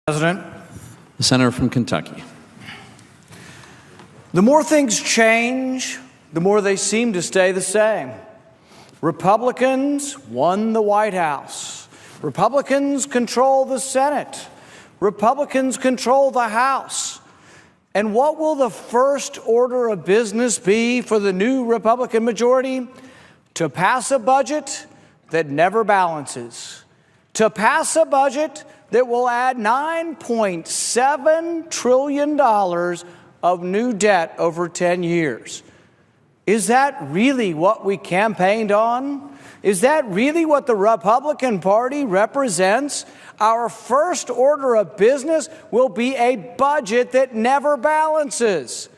President. The senator from Kentucky. The more things change, the more they seem to stay the same. Republicans won the White House. Republicans control the Senate. Republicans control the House. And what will the first order of business be for the new Republican majority? To pass a budget that never balances. To pass a budget that will add $9.7 trillion of new debt over 10 years. Is that really what we campaigned on? Is that really what the Republican Party represents? Our first order of business will be a budget that never balances.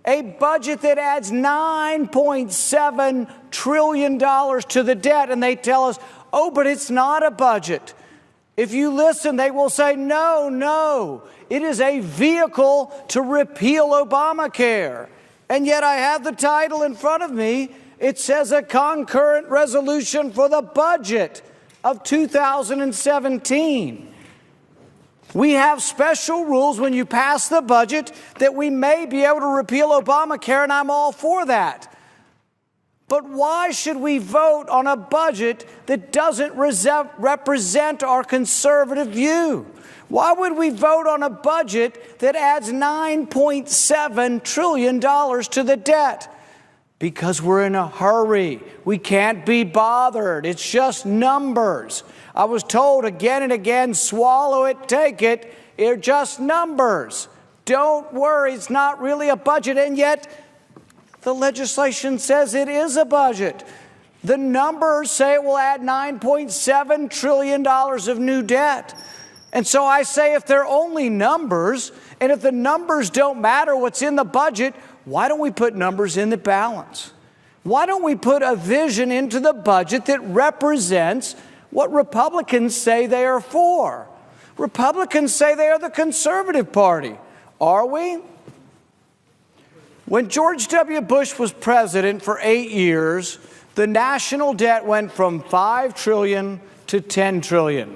A budget that adds $9.7 trillion to the debt. And they tell us, oh, but it's not a budget. If you listen, they will say, no, it is a vehicle to repeal Obamacare. And yet I have the title in front of me. It says a concurrent resolution for the budget of 2017. We have special rules when you pass the budget that we may be able to repeal Obamacare, and I'm all for that. But why should we vote on a budget that doesn't represent our conservative view? Why would we vote on a budget that adds $9.7 trillion to the debt? Because we're in a hurry. We can't be bothered. It's just numbers. I was told again and again, swallow it, take it. They're just numbers. Don't worry, it's not really a budget. And yet, the legislation says it is a budget. The numbers say it will add $9.7 trillion of new debt. And so I say if they're only numbers, and if the numbers don't matter what's in the budget, why don't we put numbers in the balance? Why don't we put a vision into the budget that represents what Republicans say they are for? Republicans say they are the conservative party. Are we? When George W. Bush was president for 8 years, the national debt went from $5 trillion to $10 trillion.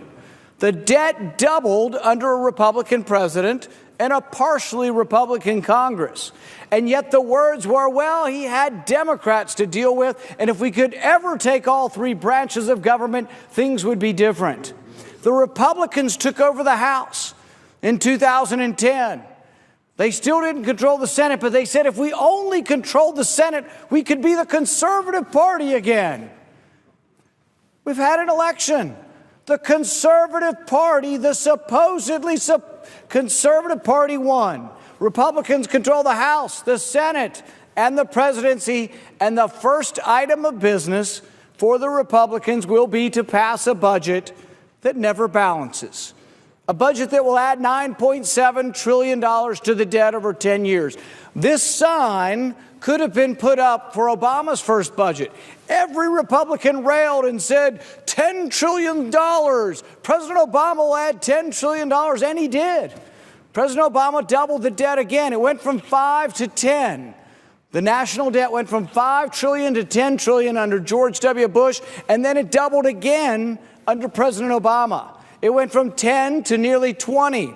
The debt doubled under a Republican president and a partially Republican Congress. And yet the words were, well, he had Democrats to deal with, and if we could ever take all three branches of government, things would be different. The Republicans took over the House in 2010. They still didn't control the Senate, but they said if we only controlled the Senate, we could be the conservative party again. We've had an election. The conservative party, the supposedly conservative party won. Republicans control the House, the Senate, and the presidency. And the first item of business for the Republicans will be to pass a budget that never balances. A budget that will add $9.7 trillion to the debt over 10 years. This sign could have been put up for Obama's first budget. Every Republican railed and said, $10 trillion. President Obama will add $10 trillion, and he did. President Obama doubled the debt again. It went from 5 to 10. The national debt went from $5 trillion to $10 trillion under George W. Bush, and then it doubled again under President Obama. It went from 10 to nearly 20.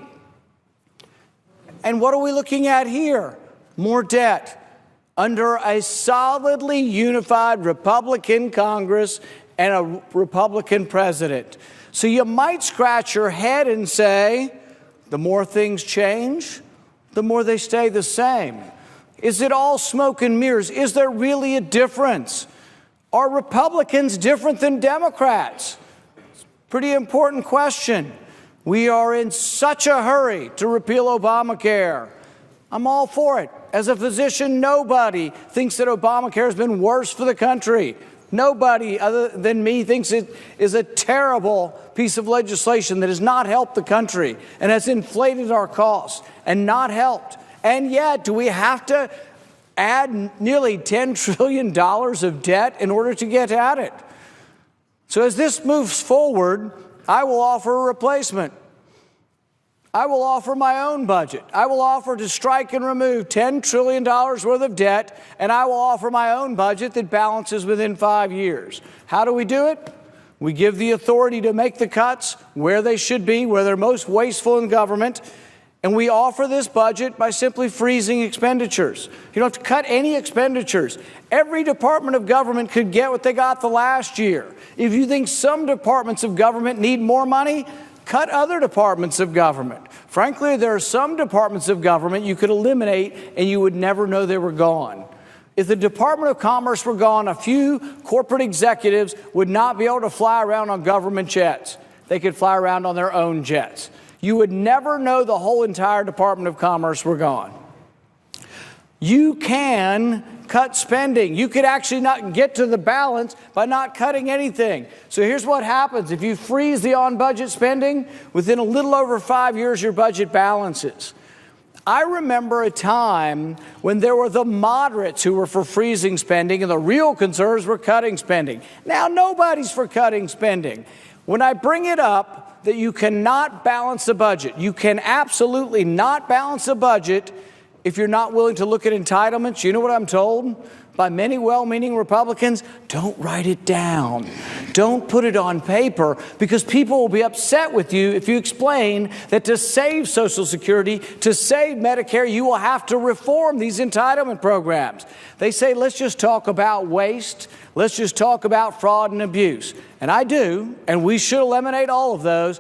And what are we looking at here? More debt under a solidly unified Republican Congress and a Republican president. So you might scratch your head and say, the more things change, the more they stay the same. Is it all smoke and mirrors? Is there really a difference? Are Republicans different than Democrats? Pretty important question. We are in such a hurry to repeal Obamacare. I'm all for it. As a physician, nobody thinks that Obamacare has been worse for the country. Nobody other than me thinks it is a terrible piece of legislation that has not helped the country and has inflated our costs and not helped. And yet, do we have to add nearly $10 trillion of debt in order to get at it? So as this moves forward, I will offer a replacement. I will offer my own budget. I will offer to strike and remove $10 trillion worth of debt, and I will offer my own budget that balances within 5 years. How do we do it? We give the authority to make the cuts where they should be, where they're most wasteful in government. And we offer this budget by simply freezing expenditures. You don't have to cut any expenditures. Every department of government could get what they got the last year. If you think some departments of government need more money, cut other departments of government. Frankly, there are some departments of government you could eliminate and you would never know they were gone. If the Department of Commerce were gone, a few corporate executives would not be able to fly around on government jets. They could fly around on their own jets. You would never know the whole entire Department of Commerce were gone. You can cut spending. You could actually not get to the balance by not cutting anything. So here's what happens. If you freeze the on-budget spending, within a little over 5 years, your budget balances. I remember a time when there were the moderates who were for freezing spending and the real conservatives were cutting spending. Now nobody's for cutting spending. When I bring it up that you cannot balance the budget, you can absolutely not balance the budget if you're not willing to look at entitlements. You know what I'm told by many well-meaning Republicans? Don't write it down. Don't put it on paper, because people will be upset with you if you explain that to save Social Security, to save Medicare, you will have to reform these entitlement programs. They say, let's just talk about waste. Let's just talk about fraud and abuse. And I do, and we should eliminate all of those.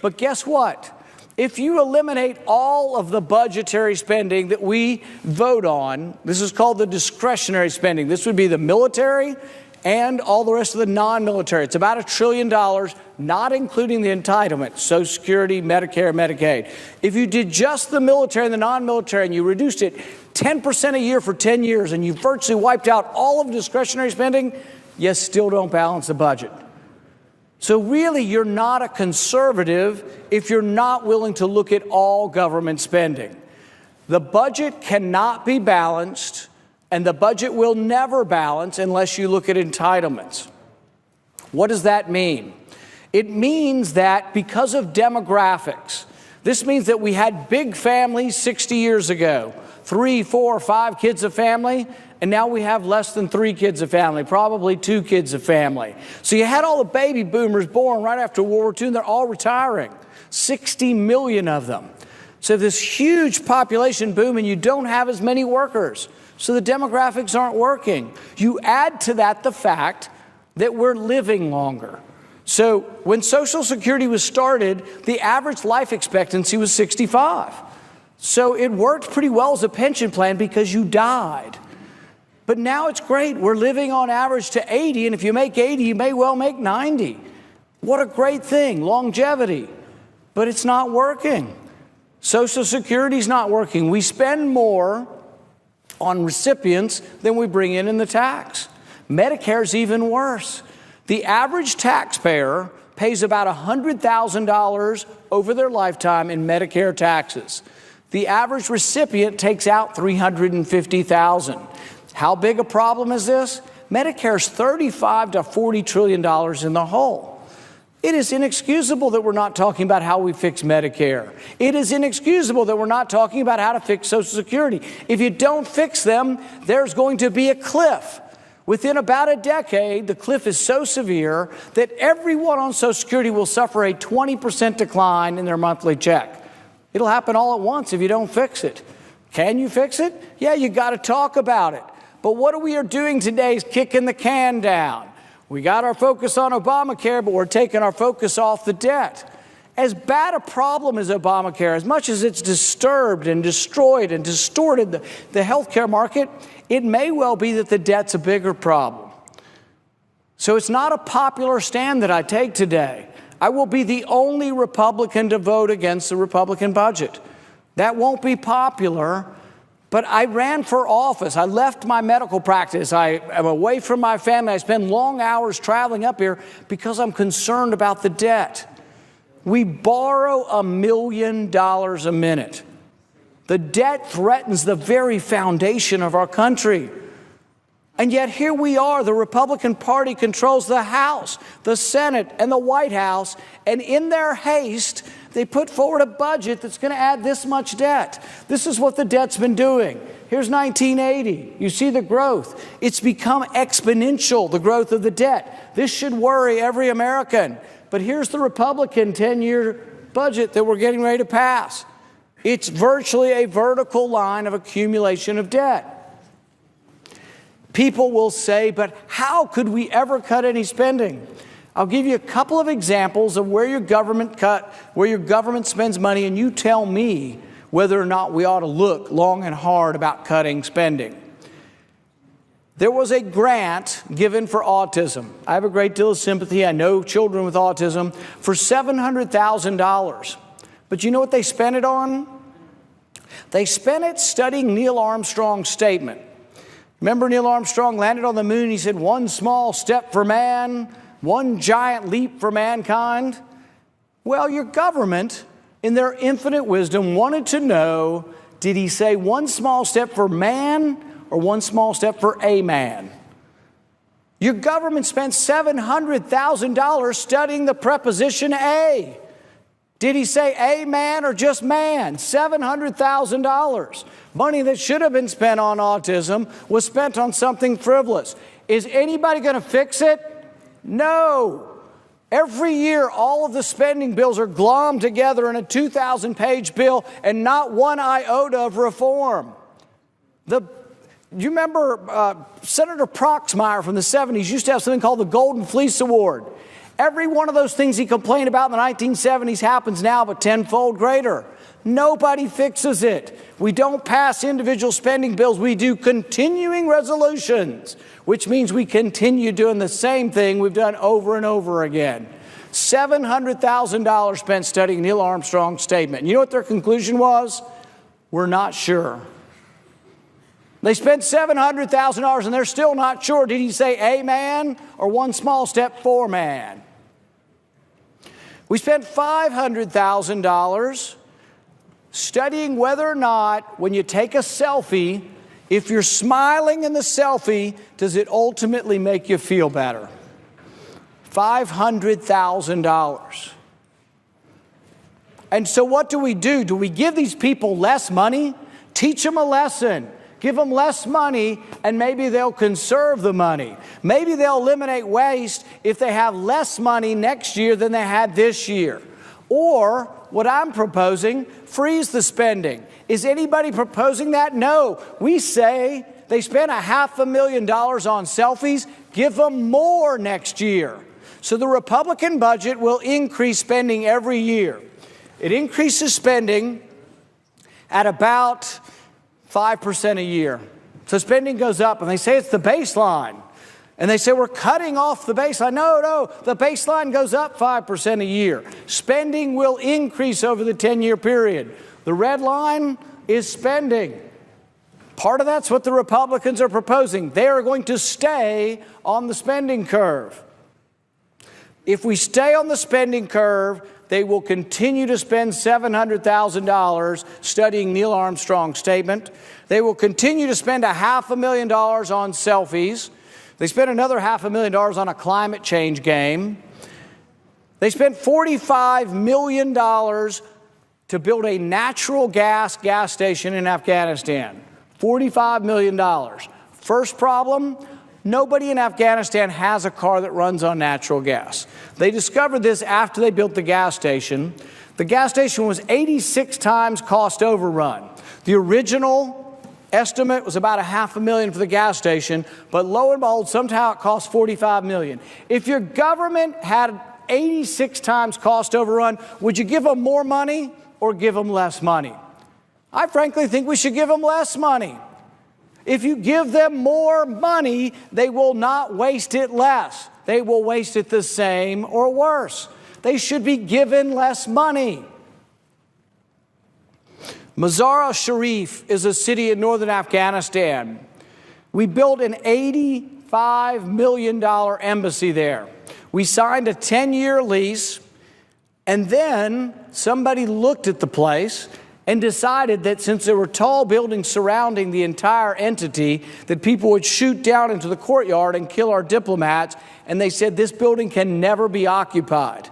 But guess what? If you eliminate all of the budgetary spending that we vote on, this is called the discretionary spending. This would be the military and all the rest of the non-military. It's about $1 trillion, not including the entitlements, Social Security, Medicare, Medicaid. If you did just the military and the non-military and you reduced it 10% a year for 10 years and you virtually wiped out all of discretionary spending, you still don't balance the budget. So really, you're not a conservative if you're not willing to look at all government spending. The budget cannot be balanced, and the budget will never balance unless you look at entitlements. What does that mean? It means that because of demographics, this means that we had big families 60 years ago, 3, 4, 5 kids a family, and now we have less than 3 kids a family, probably 2 kids a family. So you had all the baby boomers born right after World War II, and they're all retiring, 60 million of them. So this huge population boom, and you don't have as many workers. So the demographics aren't working. You add to that the fact that we're living longer. So when Social Security was started, the average life expectancy was 65. So it worked pretty well as a pension plan because you died. But now it's great. We're living on average to 80, and if you make 80, you may well make 90. What a great thing, longevity. But it's not working. Social Security's not working. We spend more on recipients than we bring in the tax. Medicare's even worse. The average taxpayer pays about $100,000 over their lifetime in Medicare taxes. The average recipient takes out $350,000. How big a problem is this? Medicare's $35 to $40 trillion in the hole. It is inexcusable that we're not talking about how we fix Medicare. It is inexcusable that we're not talking about how to fix Social Security. If you don't fix them, there's going to be a cliff. Within about a decade, the cliff is so severe that everyone on Social Security will suffer a 20% decline in their monthly check. It'll happen all at once if you don't fix it. Can you fix it? Yeah, you got to talk about it. But what we are doing today is kicking the can down. We got our focus on Obamacare, but we're taking our focus off the debt. As bad a problem as Obamacare, as much as it's disturbed and destroyed and distorted the healthcare market, it may well be that the debt's a bigger problem. So it's not a popular stand that I take today. I will be the only Republican to vote against the Republican budget. That won't be popular. But I ran for office. I left my medical practice. I am away from my family. I spend long hours traveling up here because I'm concerned about the debt. We borrow $1 million a minute. The debt threatens the very foundation of our country. And yet here we are, the Republican Party controls the House, the Senate, and the White House, and in their haste, they put forward a budget that's going to add this much debt. This is what the debt's been doing. Here's 1980. You see the growth. It's become exponential, the growth of the debt. This should worry every American. But here's the Republican 10-year budget that we're getting ready to pass. It's virtually a vertical line of accumulation of debt. People will say, but how could we ever cut any spending? I'll give you a couple of examples of where your government spends money, and you tell me whether or not we ought to look long and hard about cutting spending. There was a grant given for autism. I have a great deal of sympathy. I know children with autism, for $700,000. But you know what they spent it on? They spent it studying Neil Armstrong's statement. Remember, Neil Armstrong landed on the moon. He said, one small step for man, one giant leap for mankind. Well, your government, in their infinite wisdom, wanted to know, did he say one small step for man or one small step for a man? Your government spent $700,000 studying the preposition a. Did he say a man or just man? $700,000. Money that should have been spent on autism was spent on something frivolous. Is anybody going to fix it? No. Every year, all of the spending bills are glommed together in a 2,000-page bill and not one iota of reform. You remember Senator Proxmire from the 70s used to have something called the Golden Fleece Award. Every one of those things he complained about in the 1970s happens now, but tenfold greater. Nobody fixes it. We don't pass individual spending bills. We do continuing resolutions, which means we continue doing the same thing we've done over and over again. $700,000 spent studying Neil Armstrong's statement. You know what their conclusion was? We're not sure. They spent $700,000 and they're still not sure. Did he say a man or one small step for man? We spent $500,000 studying whether or not when you take a selfie, if you're smiling in the selfie, does it ultimately make you feel better? $500,000. And so what do? Do we give these people less money? Teach them a lesson. Give them less money, and maybe they'll conserve the money. Maybe they'll eliminate waste if they have less money next year than they had this year. Or, what I'm proposing, freeze the spending. Is anybody proposing that? No. We say they spent $500,000 on selfies. Give them more next year. So the Republican budget will increase spending every year. It increases spending at about 5% a year. So spending goes up, and they say it's the baseline. And they say we're cutting off the baseline. No, the baseline goes up 5% a year. Spending will increase over the 10-year period. The red line is spending. Part of that's what the Republicans are proposing. They are going to stay on the spending curve. If we stay on the spending curve, they will continue to spend $700,000 studying Neil Armstrong's statement. They will continue to spend $500,000 on selfies. They spent another $500,000 on a climate change game. They spent $45 million to build a natural gas station in Afghanistan. $45 million. First problem, nobody in Afghanistan has a car that runs on natural gas. They discovered this after they built the gas station. The gas station was 86 times cost overrun. The original estimate was about $500,000 for the gas station, but lo and behold, somehow it cost $45 million. If your government had 86 times cost overrun, would you give them more money or give them less money? I frankly think we should give them less money. If you give them more money, they will not waste it less. They will waste it the same or worse. They should be given less money. Mazar-e-Sharif is a city in northern Afghanistan. We built an $85 million embassy there. We signed a 10-year lease, and then somebody looked at the place and decided that since there were tall buildings surrounding the entire entity, that people would shoot down into the courtyard and kill our diplomats. And they said this building can never be occupied.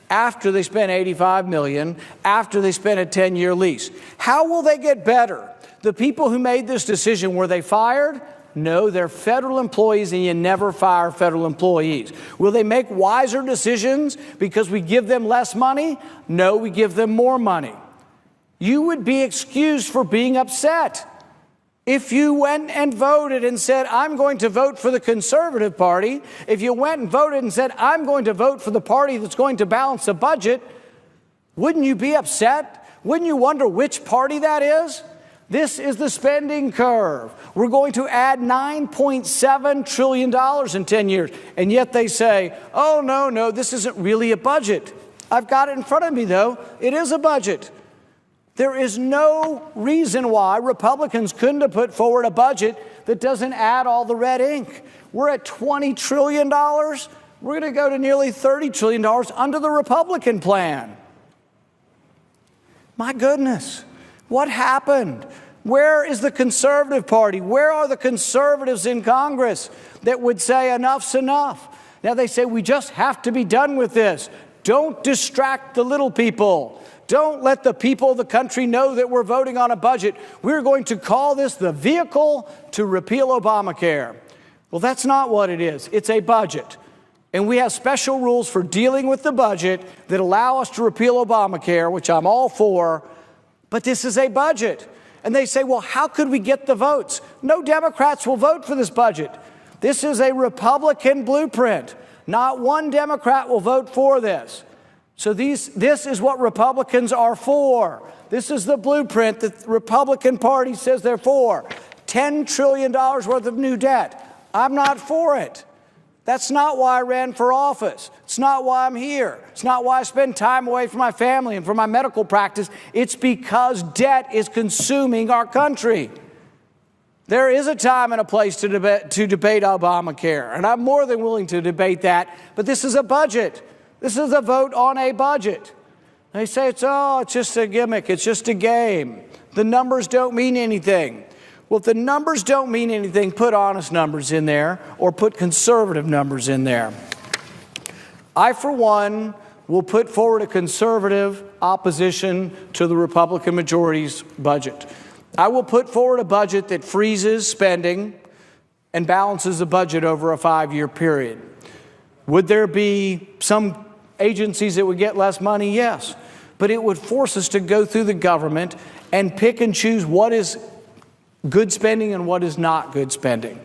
After they spent $85 million, after they spent a 10-year lease. How will they get better? The people who made this decision, were they fired? No, they're federal employees, and you never fire federal employees. Will they make wiser decisions because we give them less money? No, we give them more money. You would be excused for being upset if you went and voted and said, I'm going to vote for the Conservative Party. If you went and voted and said, I'm going to vote for the party that's going to balance the budget, wouldn't you be upset? Wouldn't you wonder which party that is? This is the spending curve. We're going to add $9.7 trillion in 10 years. And yet they say, oh, no, this isn't really a budget. I've got it in front of me, though. It is a budget. There is no reason why Republicans couldn't have put forward a budget that doesn't add all the red ink. We're at $20 trillion. We're going to go to nearly $30 trillion under the Republican plan. My goodness, what happened? Where is the Conservative Party? Where are the conservatives in Congress that would say enough's enough? Now they say we just have to be done with this. Don't distract the little people. Don't let the people of the country know that we're voting on a budget. We're going to call this the vehicle to repeal Obamacare. Well, that's not what it is. It's a budget. And we have special rules for dealing with the budget that allow us to repeal Obamacare, which I'm all for. But this is a budget. And they say, well, how could we get the votes? No Democrats will vote for this budget. This is a Republican blueprint. Not one Democrat will vote for this. So this is what Republicans are for. This is the blueprint that the Republican Party says they're for. $10 trillion worth of new debt. I'm not for it. That's not why I ran for office. It's not why I'm here. It's not why I spend time away from my family and from my medical practice. It's because debt is consuming our country. There is a time and a place to debate Obamacare, and I'm more than willing to debate that, but this is a budget. This is a vote on a budget. They say it's just a gimmick. It's just a game. The numbers don't mean anything. Well, if the numbers don't mean anything, put honest numbers in there or put conservative numbers in there. I, for one, will put forward a conservative opposition to the Republican majority's budget. I will put forward a budget that freezes spending and balances the budget over a 5-year period. Would there be some agencies that would get less money? Yes. But it would force us to go through the government and pick and choose what is good spending and what is not good spending.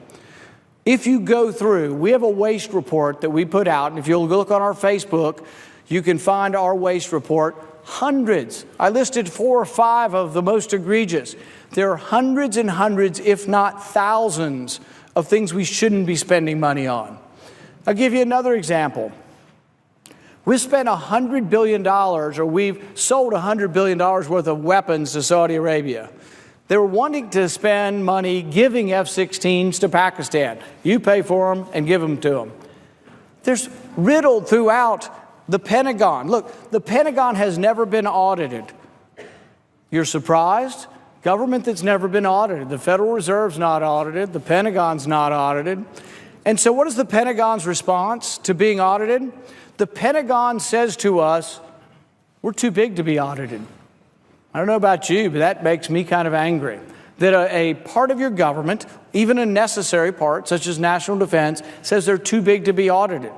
If you go through, we have a waste report that we put out, and if you'll look on our Facebook, you can find our waste report. Hundreds. I listed 4 or 5 of the most egregious. There are hundreds and hundreds, if not thousands, of things we shouldn't be spending money on. I'll give you another example. We've spent $100 billion, or we've sold $100 billion worth of weapons to Saudi Arabia. They were wanting to spend money giving F-16s to Pakistan. You pay for them and give them to them. There's riddled throughout the Pentagon. Look, the Pentagon has never been audited. You're surprised? Government that's never been audited. The Federal Reserve's not audited. The Pentagon's not audited. And so what is the Pentagon's response to being audited? The Pentagon says to us, we're too big to be audited. I don't know about you, but that makes me kind of angry. That a part of your government, even a necessary part, such as national defense, says they're too big to be audited.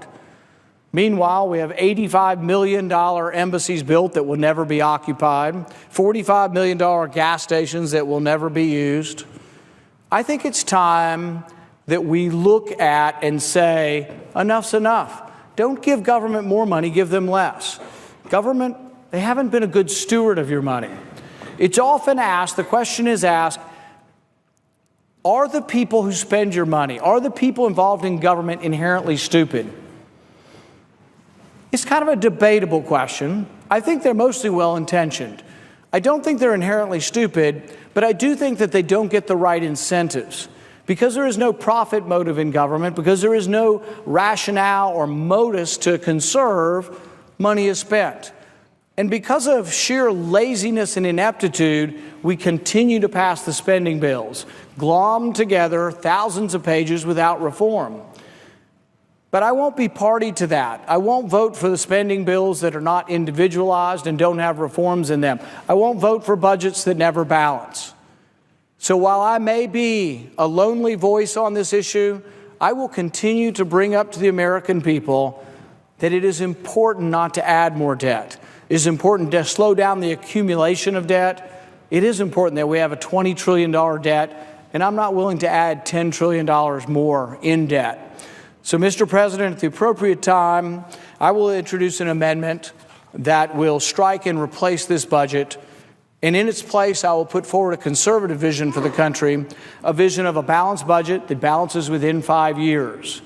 Meanwhile, we have $85 million embassies built that will never be occupied, $45 million gas stations that will never be used. I think it's time that we look at and say, enough's enough. Don't give government more money, give them less. Government, they haven't been a good steward of your money. It's often asked, the question is asked, are the people who spend your money, are the people involved in government inherently stupid? It's kind of a debatable question. I think they're mostly well-intentioned. I don't think they're inherently stupid, but I do think that they don't get the right incentives. Because there is no profit motive in government, because there is no rationale or modus to conserve, money is spent. And because of sheer laziness and ineptitude, we continue to pass the spending bills, glommed together, thousands of pages without reform. But I won't be party to that. I won't vote for the spending bills that are not individualized and don't have reforms in them. I won't vote for budgets that never balance. So while I may be a lonely voice on this issue, I will continue to bring up to the American people that it is important not to add more debt. It is important to slow down the accumulation of debt. It is important that we have a $20 trillion debt, and I'm not willing to add $10 trillion more in debt. So, Mr. President, at the appropriate time, I will introduce an amendment that will strike and replace this budget. And in its place, I will put forward a conservative vision for the country, a vision of a balanced budget that balances within 5 years.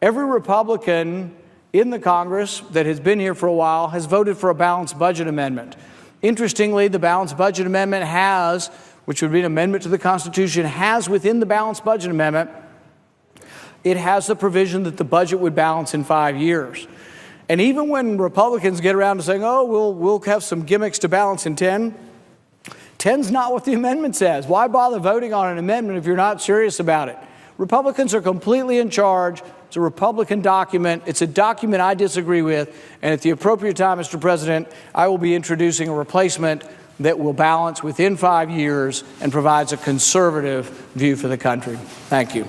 Every Republican in the Congress that has been here for a while has voted for a balanced budget amendment. Interestingly, the balanced budget amendment has, which would be an amendment to the Constitution, has within the balanced budget amendment, it has the provision that the budget would balance in 5 years. And even when Republicans get around to saying, oh, we'll have some gimmicks to balance in 10, 10's not what the amendment says. Why bother voting on an amendment if you're not serious about it? Republicans are completely in charge. It's a Republican document. It's a document I disagree with. And at the appropriate time, Mr. President, I will be introducing a replacement that will balance within 5 years and provides a conservative view for the country. Thank you.